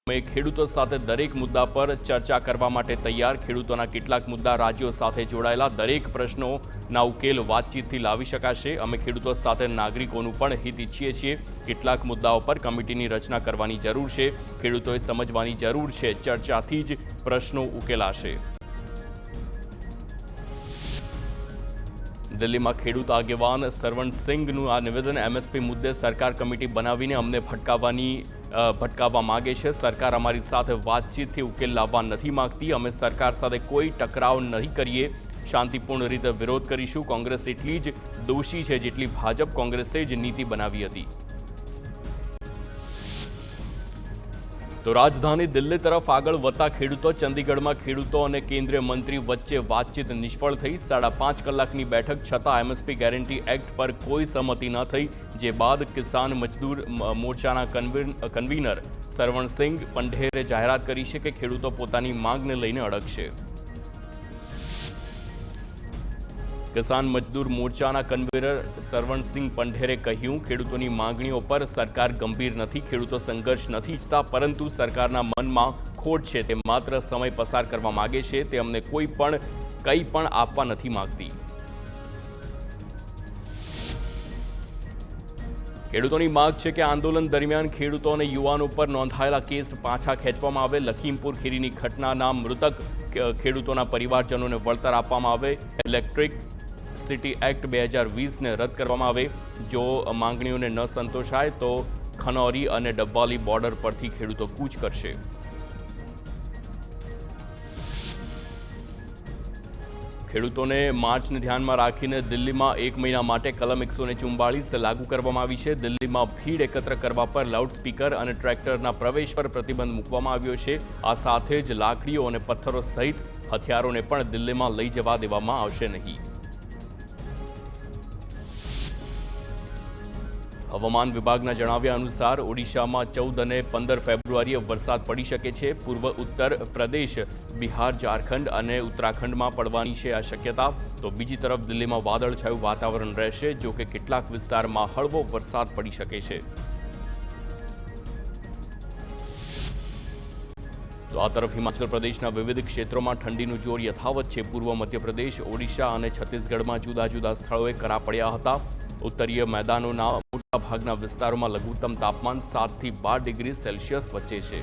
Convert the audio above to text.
અમે ખેડૂતો સાથે દરેક મુદ્દા પર ચર્ચા કરવા માટે તૈયાર. ખેડૂતોના કેટલાક મુદ્દા રાજ્યો સાથે જોડાયેલા, દરેક પ્રશ્નોના ઉકેલ વાતચીતથી લાવી શકાશે. અમે ખેડૂતો સાથે નાગરિકોનું પણ હિત ઈચ્છીએ છીએ. કેટલાક મુદ્દાઓ પર કમિટીની રચના કરવાની જરૂર છે. ખેડૂતોએ સમજવાની જરૂર છે, ચર્ચાથી જ પ્રશ્નો ઉકેલાશે. દિલ્હીમાં ખેડૂત આગેવાન સરવણ સિંઘનું આ નિવેદન. એમએસપી મુદ્દે સરકાર કમિટી બનાવીને અમને ભટકાવવા માગે છે. સરકાર અમારી સાથે વાતચીતથી ઉકેલ લાવવા નથી માંગતી. અમે સરકાર સાથે કોઈ ટકરાવ નહીં કરીએ, શાંતિપૂર્ણ રીતે વિરોધ કરીશું. કોંગ્રેસ એટલી જ દોષી છે જેટલી ભાજપ. કોંગ્રેસે જ નીતિ બનાવી હતી. તો રાજધાની દિલ્હી તરફ આગળ વધતા ખેડૂતો. ચંદીગઢમાં ખેડૂતો અને કેન્દ્રીય મંત્રી વચ્ચે વાતચીત નિષ્ફળ થઈ. 5.5 કલાકની બેઠક છતાં એમએસપી ગેરંટી એક્ટ પર કોઈ સહમતિ ન થઈ, જે બાદ કિસાન મજદૂર મોરચાના કન્વીનર સરવણ સિંઘ પંઢેરે જાહેરાત કરી છે કે ખેડૂતો પોતાની માંગને લઈને અડગશે. કિસાન મજદૂર મોરચાના કન્વીનર સરવણસિંહ પંઢેરે કહ્યું, ખેડૂતોની માંગણીઓ પર સરકાર ગંભીર નથી. ખેડૂતો સંઘર્ષ નથી ઈચ્છતા, પરંતુ સરકારના મનમાં ખોટ છે. તે માત્ર સમય પસાર કરવા માગે છે. તે અમને કંઈ પણ આપવા નથી માંગતી. ખેડૂતોની માંગ છે કે આંદોલન દરમિયાન ખેડૂતો અને યુવાનો પર નોંધાયેલા કેસ પાછા ખેંચવામાં આવે. લખીમપુર ખીરીની ઘટનાના મૃતક ખેડૂતોના પરિવારજનોને વળતર આપવામાં આવે. ઇલેક્ટ્રિસિટી એક્ટ 2020ને રદ કરવામાં આવે. જો માંગણીઓને ન સંતોષાય તો ખનૌરી અને ડબ્બાલી બોર્ડર પરથી ખેડૂતો કૂચ કરશે. ખેડૂતોને માર્ચને ધ્યાનમાં રાખીને દિલ્હીમાં 1 મહિના માટે કલમ 144 લાગુ કરવામાં આવી છે. દિલ્હીમાં ભીડ એકત્ર કરવા પર લાઉડસ્પીકર અને ટ્રેક્ટરના પ્રવેશ પર પ્રતિબંધ મૂકવામાં આવ્યો છે. આ સાથે જ લાકડીઓ અને પથ્થરો સહિત હથિયારોને પણ દિલ્હીમાં લઈ જવા દેવામાં આવશે નહીં. હવામાન વિભાગના જણાવ્યા અનુસાર ઓડિશામાં 14 અને 15 ફેબ્રુઆરીએ વરસાદ પડી શકે છે. પૂર્વ ઉત્તર પ્રદેશ, બિહાર, ઝારખંડ અને ઉત્તરાખંડમાં પડવાની છે આ શક્યતા. તો બીજી તરફ દિલ્હીમાં વાદળછાયું વાતાવરણ રહેશે, જો કે કેટલાક વિસ્તારમાં હળવો વરસાદ પડી શકે છે. તો આ તરફ હિમાચલ પ્રદેશના વિવિધ ક્ષેત્રોમાં ઠંડીનું જોર યથાવત છે. પૂર્વ મધ્યપ્રદેશ, ઓડિશા અને છત્તીસગઢમાં જુદા જુદા સ્થળોએ કરા પડ્યા હતા. ઉત્તરીય મેદાનોના મોટાભાગના વિસ્તારોમાં લઘુત્તમ તાપમાન 7 થી 12 ડિગ્રી સેલ્સિયસ વચ્ચે છે.